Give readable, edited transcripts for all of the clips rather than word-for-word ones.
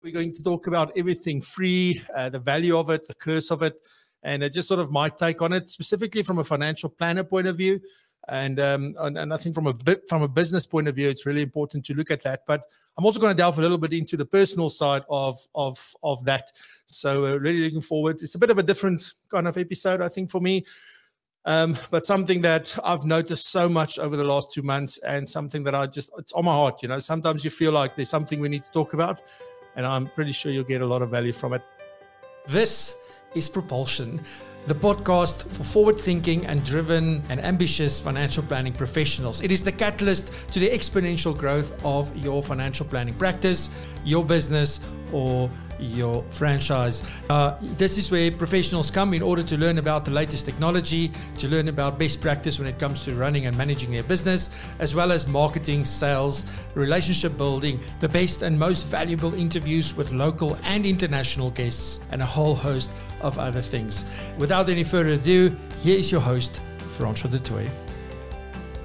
We're going to talk about everything free, the value of it, the curse of it, and just sort of my take on it, specifically from a financial planner point of view. And I think from a business point of view, it's really important to look at that. But I'm also going to delve a little bit into the personal side of that. So really looking forward. It's a bit of a different kind of episode, I think, for me. But something that I've noticed so much over the last 2 months, and something that it's on my heart. You know, sometimes you feel like there's something we need to talk about, and I'm pretty sure you'll get a lot of value from it. This is Propulsion, the podcast for forward-thinking and driven and ambitious financial planning professionals. It is the catalyst to the exponential growth of your financial planning practice, your business, or your franchise. This is where professionals come in order to learn about the latest technology, to learn about best practice when it comes to running and managing their business, as well as marketing, sales, relationship building, the best and most valuable interviews with local and international guests, and a whole host of other things. Without any further ado, here is your host, Francois du Toit.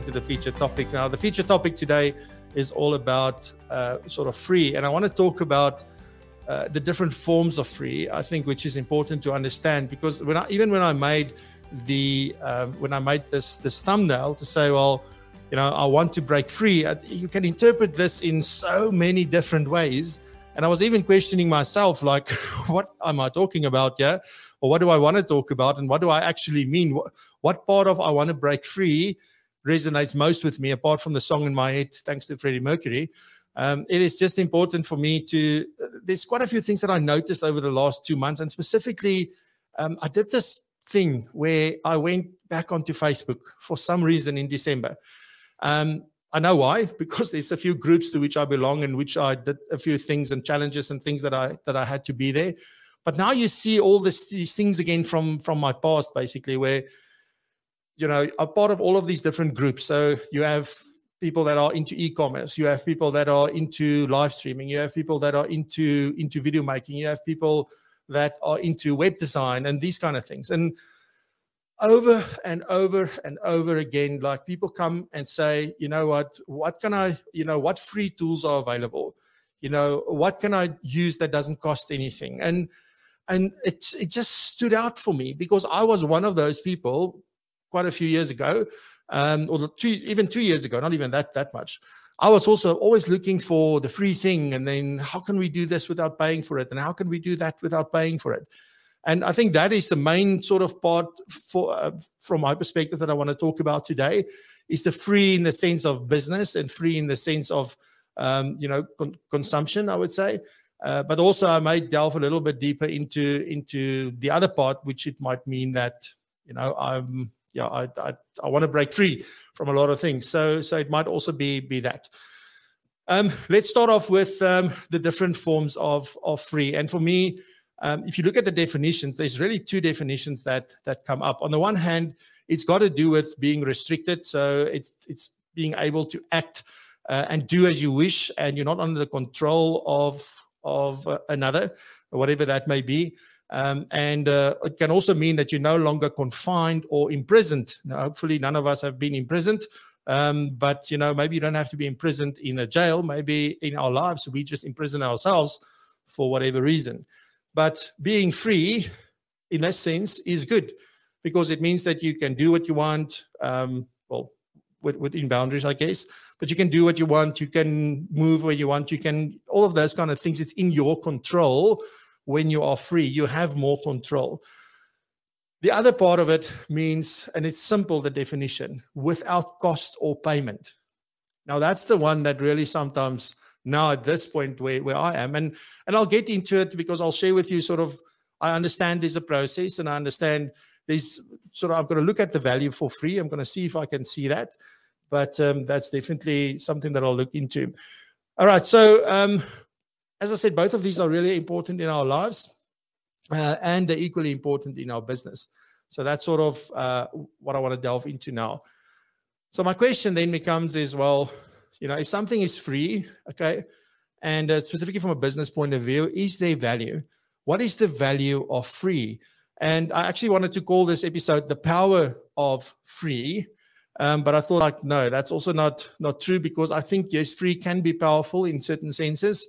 To the featured topic. Now, the featured topic today is all about sort of free, and I want to talk about the different forms of free, I think, which is important to understand, because when I made this thumbnail to say, well, you know, I want to break free, you can interpret this in so many different ways. And I was even questioning myself, like, what am I talking about here? Or what do I want to talk about? And what do I actually mean? What part of I want to break free resonates most with me, apart from the song in my head, thanks to Freddie Mercury? It is just important for me there's quite a few things that I noticed over the last 2 months. And specifically, I did this thing where I went back onto Facebook for some reason in December. I know why, because there's a few groups to which I belong, and which I did a few things and challenges and things that I had to be there. But now you see all these things again from my past, basically, where, you know, I'm part of all of these different groups. So you have people that are into e-commerce, you have people that are into live streaming, you have people that are into video making, you have people that are into web design and these kind of things. And over and over and over again, like, people come and say, you know what can I, you know, what free tools are available? You know, what can I use that doesn't cost anything? And it just stood out for me, because I was one of those people quite a few years ago, even 2 years ago, not even that much. I was also always looking for the free thing, and then how can we do this without paying for it? And how can we do that without paying for it? And I think that is the main sort of part from my perspective that I want to talk about today, is the free in the sense of business, and free in the sense of, consumption, I would say. But also I might delve a little bit deeper into the other part, which it might mean that, you know, I want to break free from a lot of things. So it might also be that. Let's start off with the different forms of free. And for me, if you look at the definitions, there's really two definitions that come up. On the one hand, it's got to do with being restricted. So it's being able to act and do as you wish, and you're not under the control of another, or whatever that may be. And it can also mean that you're no longer confined or imprisoned. Now, hopefully none of us have been imprisoned, but, you know, maybe you don't have to be imprisoned in a jail. Maybe in our lives, we just imprison ourselves for whatever reason. But being free, in that sense, is good, because it means that you can do what you want, within boundaries, I guess, but you can do what you want. You can move where you want. You can, all of those kind of things. It's in your control. When you are free, you have more control. The other part of it means, and it's simple, the definition, without cost or payment. Now, that's the one that really sometimes, now at this point where I am, and I'll get into it, because I'll share with you sort of, I understand there's a process, and I understand there's sort of, I'm going to look at the value for free. I'm going to see if I can see that, but that's definitely something that I'll look into. All right. So, as I said, both of these are really important in our lives, and they're equally important in our business. So that's sort of what I want to delve into now. So my question then becomes is, well, you know, if something is free, okay, and specifically from a business point of view, is there value? What is the value of free? And I actually wanted to call this episode The Power of Free. But I thought, like, no, that's also not true, because I think, yes, free can be powerful in certain senses,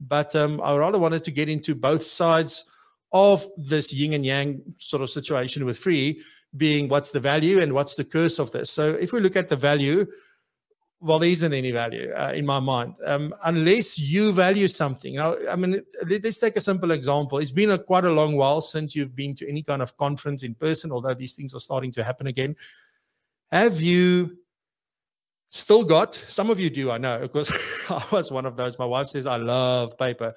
But I rather wanted to get into both sides of this yin and yang sort of situation with free, being what's the value and what's the curse of this. So if we look at the value, well, there isn't any value in my mind, unless you value something. Now, I mean, let's take a simple example. It's been quite a long while since you've been to any kind of conference in person, although these things are starting to happen again. Have you still got, some of you do, I know, because I was one of those. My wife says, I love paper.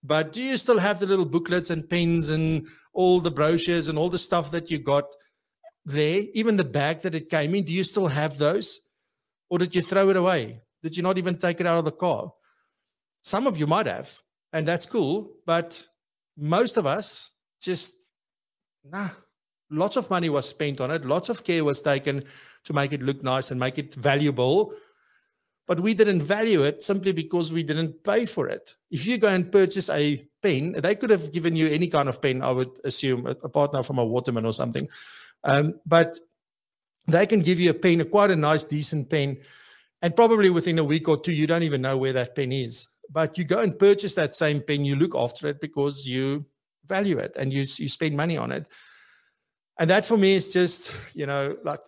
But do you still have the little booklets and pens and all the brochures and all the stuff that you got there? Even the bag that it came in, do you still have those? Or did you throw it away? Did you not even take it out of the car? Some of you might have, and that's cool. But most of us just, lots of money was spent on it. Lots of care was taken to make it look nice and make it valuable. But we didn't value it simply because we didn't pay for it. If you go and purchase a pen, they could have given you any kind of pen, I would assume, apart now from a Waterman or something. But they can give you a pen, quite a nice, decent pen, and probably within a week or two, you don't even know where that pen is. But you go and purchase that same pen, you look after it because you value it and you spend money on it. And that for me is just, like,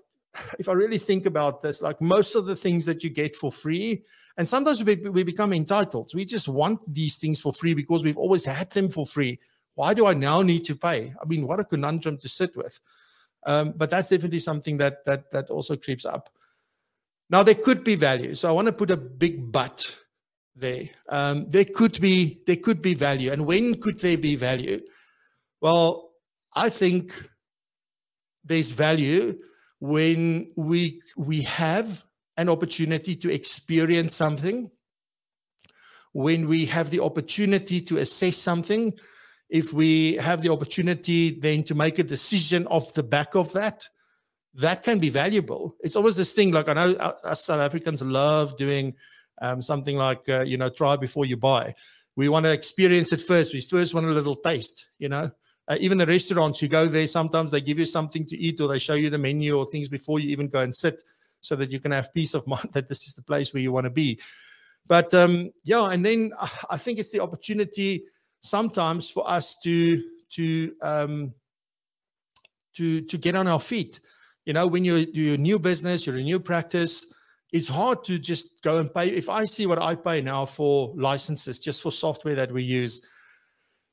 if I really think about this, like most of the things that you get for free, and sometimes we become entitled. We just want these things for free because we've always had them for free. Why do I now need to pay? I mean, what a conundrum to sit with. But that's definitely something that also creeps up. Now, there could be value. So I want to put a big but there. There could be value. And when could there be value? Well, I think there's value when we have an opportunity to experience something, when we have the opportunity to assess something, if we have the opportunity then to make a decision off the back of that, that can be valuable. It's always this thing, like I know us South Africans love doing something like, try before you buy. We want to experience it first. We first want a little taste, even the restaurants, you go there, sometimes they give you something to eat or they show you the menu or things before you even go and sit so that you can have peace of mind that this is the place where you want to be. But and then I think it's the opportunity sometimes for us to get on our feet. When you do a new business, you're a new practice, it's hard to just go and pay. If I see what I pay now for licenses, just for software that we use,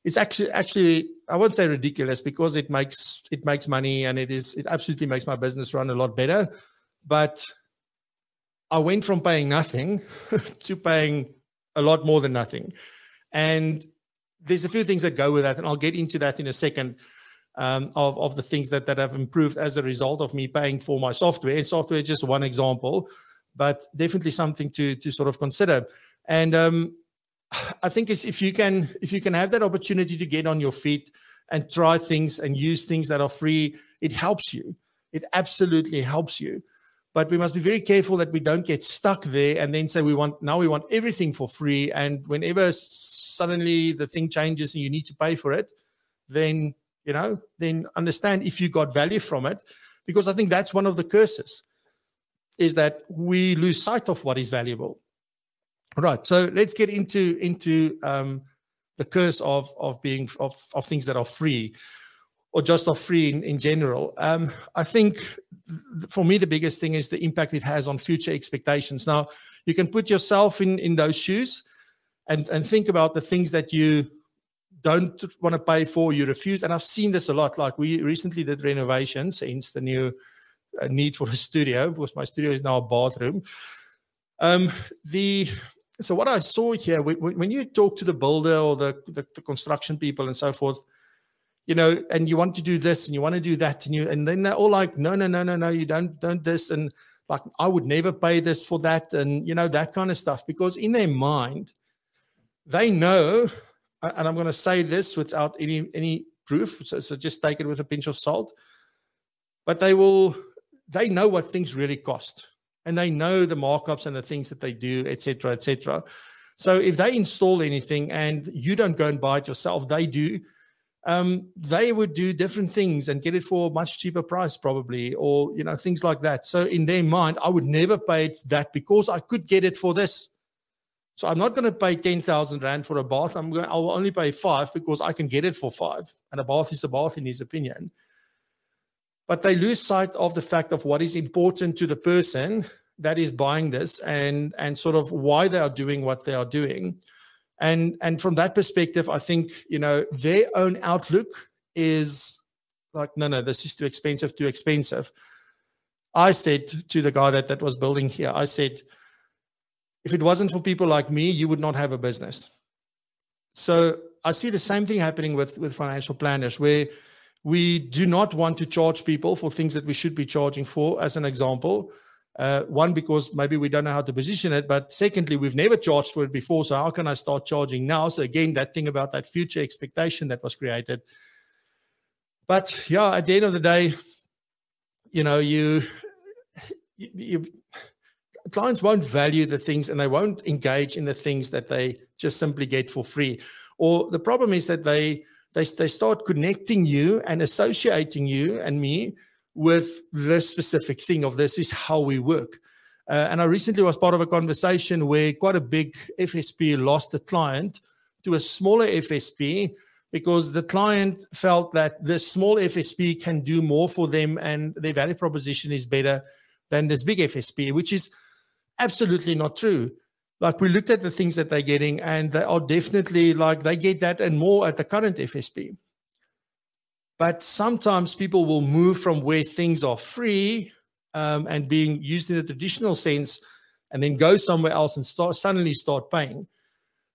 it's actually I won't say ridiculous because it makes money and it absolutely makes my business run a lot better. But I went from paying nothing to paying a lot more than nothing. And there's a few things that go with that, and I'll get into that in a second, of the things that have improved as a result of me paying for my software. And software is just one example, but definitely something to sort of consider. And I think it's if you can have that opportunity to get on your feet and try things and use things that are free, it helps you. It absolutely helps you. But we must be very careful that we don't get stuck there and then say we want everything for free. And whenever suddenly the thing changes and you need to pay for it, then understand if you got value from it, because I think that's one of the curses, is that we lose sight of what is valuable. All right, so let's get into the curse of things that are free, or just are free in general. I think for me the biggest thing is the impact it has on future expectations. Now, you can put yourself in those shoes and think about the things that you don't want to pay for, you refuse. And I've seen this a lot. Like we recently did renovations, hence the new need for a studio, because my studio is now a bathroom. So what I saw here, when you talk to the builder or the construction people and so forth, and you want to do this and you want to do that, and then they're all like, no, you don't this, and like I would never pay this for that, and that kind of stuff, because in their mind, they know. And I'm going to say this without any proof, so just take it with a pinch of salt. But they know what things really cost, and they know the markups and the things that they do, etc., etc. So if they install anything and you don't go and buy it yourself, they do. They would do different things and get it for a much cheaper price, probably, or things like that. So in their mind, I would never pay it that because I could get it for this. So I'm not going to pay 10,000 Rand for a bath. I will only pay 5 because I can get it for 5. And a bath is a bath in his opinion. But they lose sight of the fact of what is important to the person that is buying this and sort of why they are doing what they are doing. And from that perspective, I think, their own outlook is like, no, this is too expensive. I said to the guy that was building here, I said, if it wasn't for people like me, you would not have a business. So I see the same thing happening with financial planners, where we do not want to charge people for things that we should be charging for, as an example. One, because maybe we don't know how to position it, but secondly, we've never charged for it before, so how can I start charging now? So again, that thing about that future expectation that was created. But yeah, at the end of the day, clients won't value the things, and they won't engage in the things that they just simply get for free. Or the problem is that they start connecting you and associating you and me with this specific thing of this is how we work. And I recently was part of a conversation where quite a big FSP lost a client to a smaller FSP because the client felt that this small FSP can do more for them and their value proposition is better than this big FSP, which is absolutely not true. Like, we looked at the things that they're getting, and they are definitely like they get that and more at the current FSP. But sometimes people will move from where things are free and being used in the traditional sense, and then go somewhere else and suddenly start paying.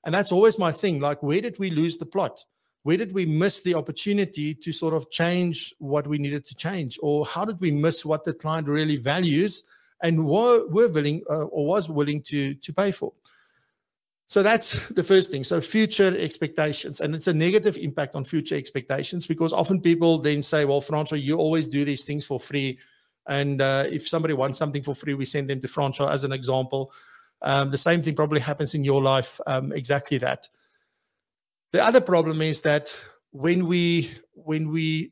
And that's always my thing. Like, where did we lose the plot? Where did we miss the opportunity to sort of change what we needed to change? Or how did we miss what the client really values and was willing to pay for? So that's the first thing. So future expectations, and it's a negative impact on future expectations, because often people then say, well, Francois, you always do these things for free. And if somebody wants something for free, we send them to Francois, as an example. The same thing probably happens in your life, exactly that. The other problem is that when we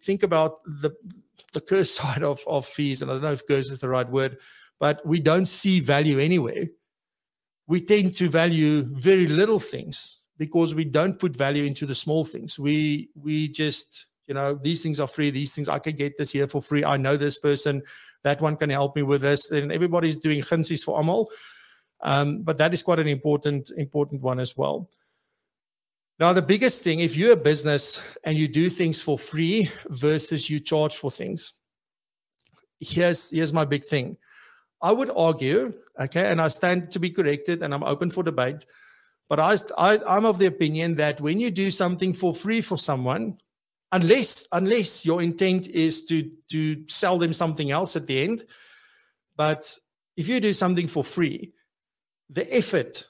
think about the curse side of fees, and I don't know if curse is the right word, but we don't see value anywhere. We tend to value very little things because we don't put value into the small things. We just, these things are free. These things, I can get this here for free. I know this person, that one can help me with this. Then everybody's doing gunsies for almal. But that is quite an important one as well. Now, the biggest thing, if you're a business and you do things for free versus you charge for things, here's my big thing. I would argue, okay, and I stand to be corrected and I'm open for debate, but I'm of the opinion that when you do something for free for someone, unless your intent is to sell them something else at the end, but if you do something for free, the effort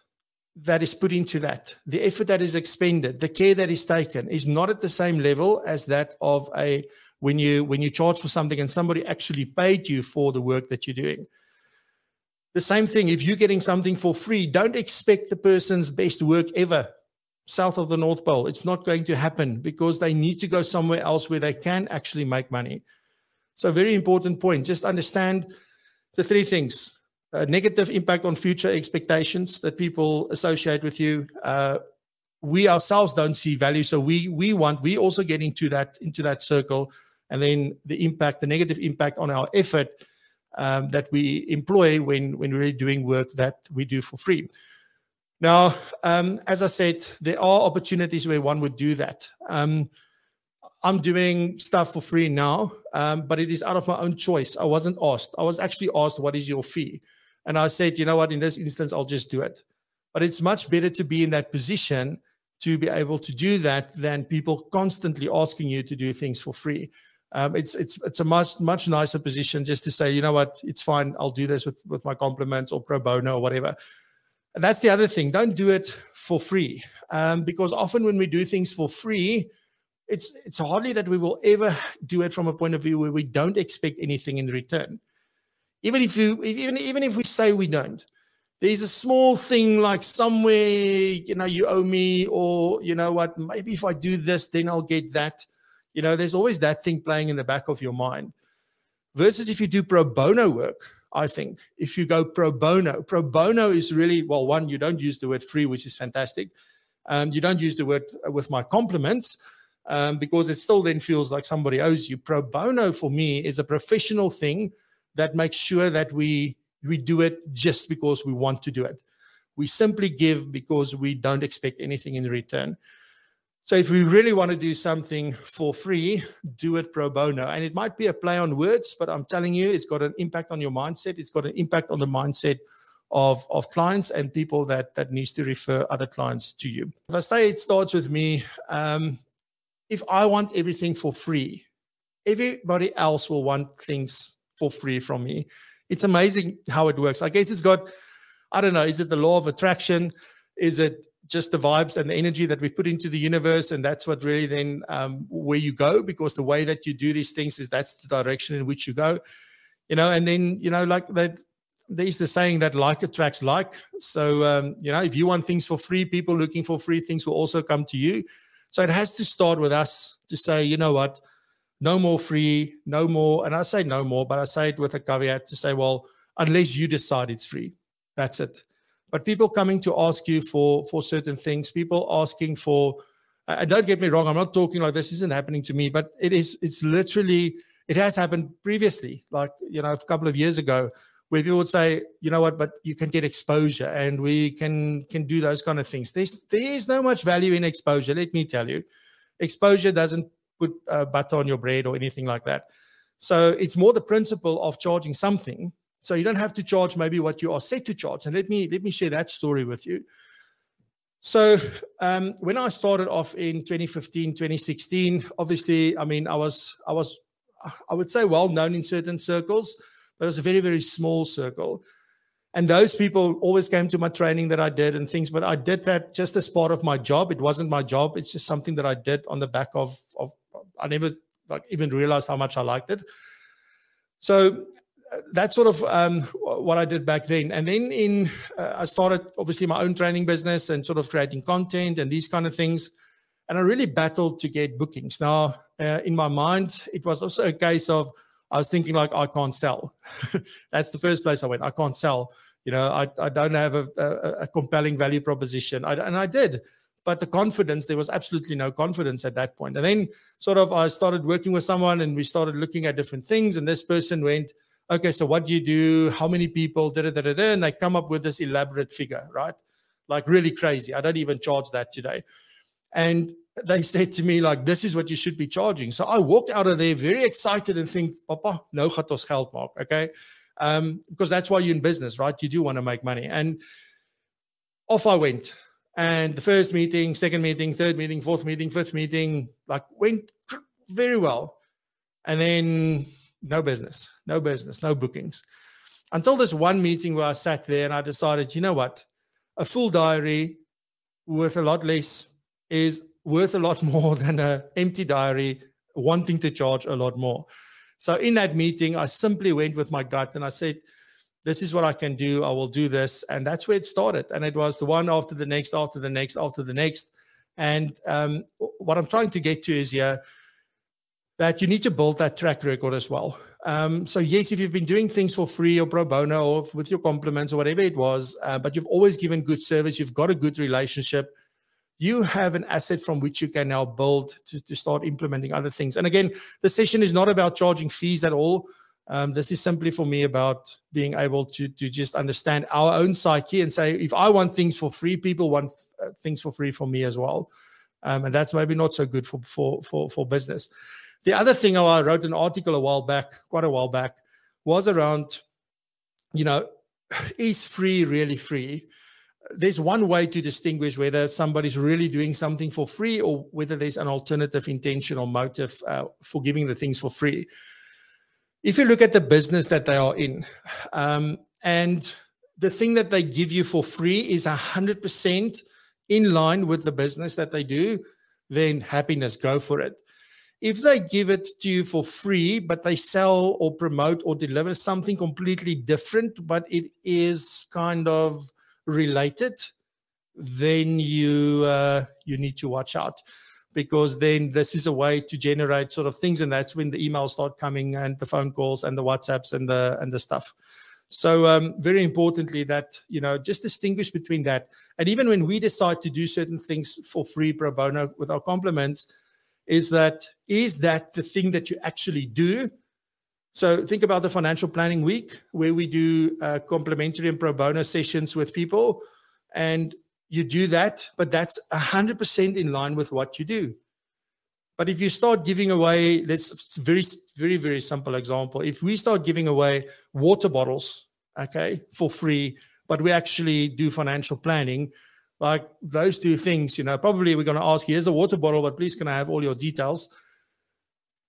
that is put into that, the effort that is expended, the care that is taken is not at the same level as that of when you charge for something and somebody actually paid you for the work that you're doing. The same thing, if you're getting something for free, don't expect the person's best work ever south of the North Pole. It's not going to happen because they need to go somewhere else where they can actually make money. So very important point. Just understand the three things. Negative impact on future expectations that people associate with you. We ourselves don't see value, so we also get into that circle, and then the negative impact on our effort that we employ when we're really doing work that we do for free. Now, as I said, there are opportunities where one would do that. I'm doing stuff for free now, but it is out of my own choice. I wasn't asked. I was actually asked, what is your fee? And I said, you know what, in this instance, I'll just do it. But it's much better to be in that position to be able to do that than people constantly asking you to do things for free. It's a much nicer position just to say, you know what, it's fine. I'll do this with my compliments or pro bono or whatever. And that's the other thing. Don't do it for free. Because often when we do things for free, it's hardly that we will ever do it from a point of view where we don't expect anything in return. Even if we say we don't, there's a small thing like somewhere, you owe me, or you know what, maybe if I do this, then I'll get that. There's always that thing playing in the back of your mind. Versus if you do pro bono work, I think. If you go pro bono is really, well, one, you don't use the word free, which is fantastic. You don't use the word with my compliments, because it still then feels like somebody owes you. Pro bono for me is a professional thing that makes sure that we do it just because we want to do it. We simply give because we don't expect anything in return. So if we really want to do something for free, do it pro bono. And it might be a play on words, but I'm telling you, it's got an impact on your mindset. It's got an impact on the mindset of clients and people that needs to refer other clients to you. If I say it starts with me, if I want everything for free, everybody else will want things for free from me. It's amazing how it works. I guess it's got, I don't know, is it the law of attraction? Is it just the vibes and the energy that we put into the universe? And that's what really then where you go, because the way that you do these things is that's the direction in which you go, and then, like that, there's the saying that like attracts like. So, if you want things for free, people looking for free things will also come to you. So it has to start with us to say, you know what, no more free, no more. And I say no more, but I say it with a caveat to say, well, unless you decide it's free, that's it. But people coming to ask you for certain things, people asking for, and don't get me wrong, I'm not talking like this isn't happening to me, but it's literally, it has happened previously, like, a couple of years ago, where people would say, you know what, but you can get exposure and we can do those kind of things. There's no much value in exposure, let me tell you. Exposure doesn't put butter on your bread or anything like that. So it's more the principle of charging something. So you don't have to charge maybe what you are set to charge. And let me share that story with you. So when I started off in 2015, 2016, obviously, I mean, I would say well known in certain circles, but it was a very, very small circle. And those people always came to my training that I did and things, but I did that just as part of my job. It wasn't my job. It's just something that I did on the back of I never even realized how much I liked it. So that's sort of what I did back then. And then I started obviously my own training business and sort of creating content and these kind of things. And I really battled to get bookings. Now, in my mind, it was also a case of, I was thinking like, I can't sell. That's the first place I went. I can't sell. I don't have a compelling value proposition. And I did. But the confidence, there was absolutely no confidence at that point. And then sort of I started working with someone and we started looking at different things. And this person went, okay, so what do you do? How many people? And they come up with this elaborate figure, right? Like really crazy. I don't even charge that today. And they said to me, like, this is what you should be charging. So I walked out of there very excited and think, Papa, nou gaat ons geld maak, okay? Because that's why you're in business, right? You do want to make money. And off I went. And the first meeting, second meeting, third meeting, fourth meeting, fifth meeting, like went very well. And then no business, no bookings. Until this one meeting where I sat there and I decided, you know what? A full diary with a lot less is worth a lot more than an empty diary wanting to charge a lot more. So in that meeting, I simply went with my gut and I said, this is what I can do. I will do this. And that's where it started. And it was the one after the next, after the next, after the next. And what I'm trying to get to is here that you need to build that track record as well. So yes, if you've been doing things for free or pro bono or with your compliments or whatever it was, but you've always given good service, you've got a good relationship, you have an asset from which you can now build to start implementing other things. And again, the session is not about charging fees at all. This is simply for me about being able to just understand our own psyche and say, if I want things for free, people want things for free for me as well. And that's maybe not so good for business. The other thing, I wrote an article quite a while back, was around, is free really free? There's one way to distinguish whether somebody's really doing something for free or whether there's an alternative intention or motive for giving the things for free. If you look at the business that they are in, and the thing that they give you for free is 100% in line with the business that they do, then happiness, go for it. If they give it to you for free, but they sell or promote or deliver something completely different, but it is kind of related, then you need to watch out, because then this is a way to generate sort of things, and that's when the emails start coming and the phone calls and the WhatsApps and the stuff. So very importantly that, just distinguish between that. And even when we decide to do certain things for free pro bono with our compliments, is that the thing that you actually do? So think about the Financial Planning Week, where we do complimentary and pro bono sessions with people, and you do that, but that's 100% in line with what you do. But if you start giving away, that's a very, very, very simple example. If we start giving away water bottles, okay, for free, but we actually do financial planning, like those two things, probably we're going to ask, here's a water bottle, but please can I have all your details?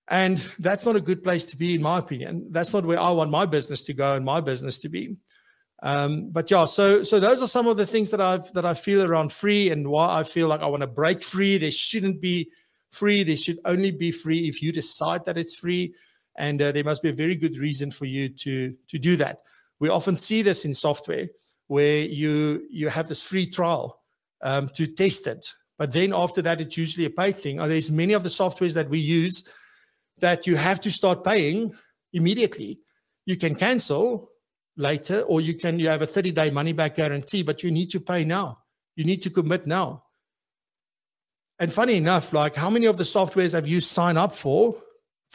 And that's not a good place to be, in my opinion. That's not where I want my business to go and my business to be. But yeah, so those are some of the things that I feel around free, and why I feel like I want to break free. There shouldn't be free. There should only be free if you decide that it's free. And there must be a very good reason for you to do that. We often see this in software where you have this free trial to test it. But then after that, it's usually a paid thing. There's many of the softwares that we use that you have to start paying immediately. You can cancel later, or you have a 30-day money-back guarantee, but you need to pay now. You need to commit now. And funny enough, like how many of the softwares have you signed up for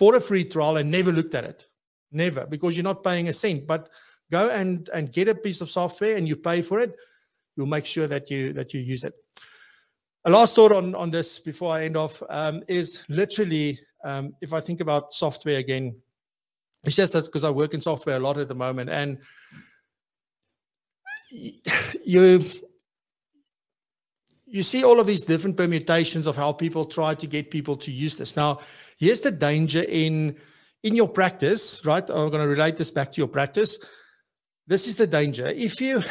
a free trial and never looked at it? Never, because you're not paying a cent. But go and get a piece of software and you pay for it. You'll make sure that you use it. A last thought on this before I end off is literally, if I think about software again, it's just that because I work in software a lot at the moment, and you see all of these different permutations of how people try to get people to use this. Now, here's the danger in your practice, right? I'm going to relate this back to your practice. This is the danger. If you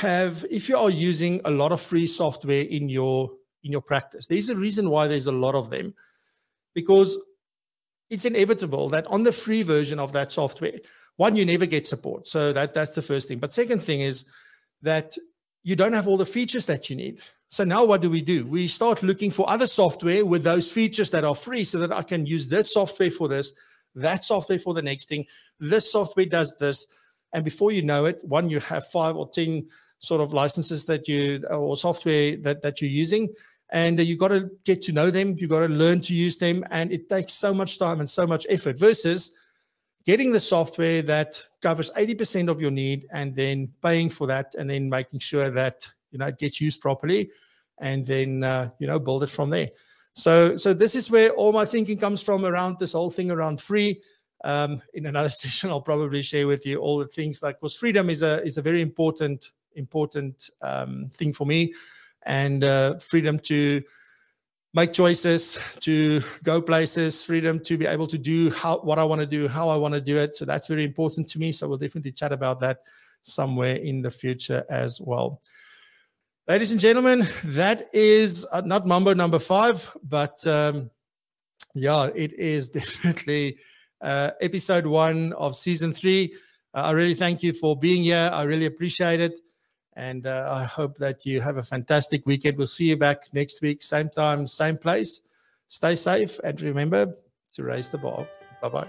are using a lot of free software in your practice, there's a reason why there's a lot of them, because it's inevitable that on the free version of that software, one, you never get support. So that's the first thing. But second thing is that you don't have all the features that you need. So now what do? We start looking for other software with those features that are free, so that I can use this software for this, that software for the next thing. This software does this. And before you know it, one, you have 5 or 10 sort of licenses or software that you're using. And you got to get to know them. You got to learn to use them. And it takes so much time and so much effort versus getting the software that covers 80% of your need and then paying for that and then making sure that, it gets used properly and then, build it from there. So this is where all my thinking comes from around this whole thing around free. In another session, I'll probably share with you all the things like, because freedom is a very important thing for me. And freedom to make choices, to go places, freedom to be able to do what I want to do, how I want to do it. So that's very important to me. So we'll definitely chat about that somewhere in the future as well. Ladies and gentlemen, that is not Mambo number 5, but it is definitely episode 1 of season 3. I really thank you for being here. I really appreciate it. And I hope that you have a fantastic weekend. We'll see you back next week, same time, same place. Stay safe and remember to raise the bar. Bye-bye.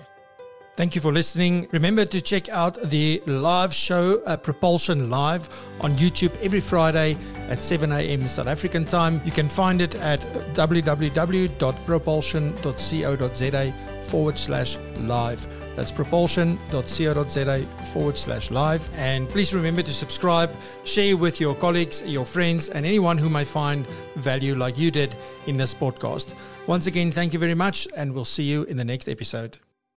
Thank you for listening. Remember to check out the live show, Propulsion Live, on YouTube every Friday at 7 a.m. South African time. You can find it at www.propulsion.co.za/live. That's propulsion.co.za/live. And please remember to subscribe, share with your colleagues, your friends, and anyone who may find value like you did in this podcast. Once again, thank you very much, and we'll see you in the next episode.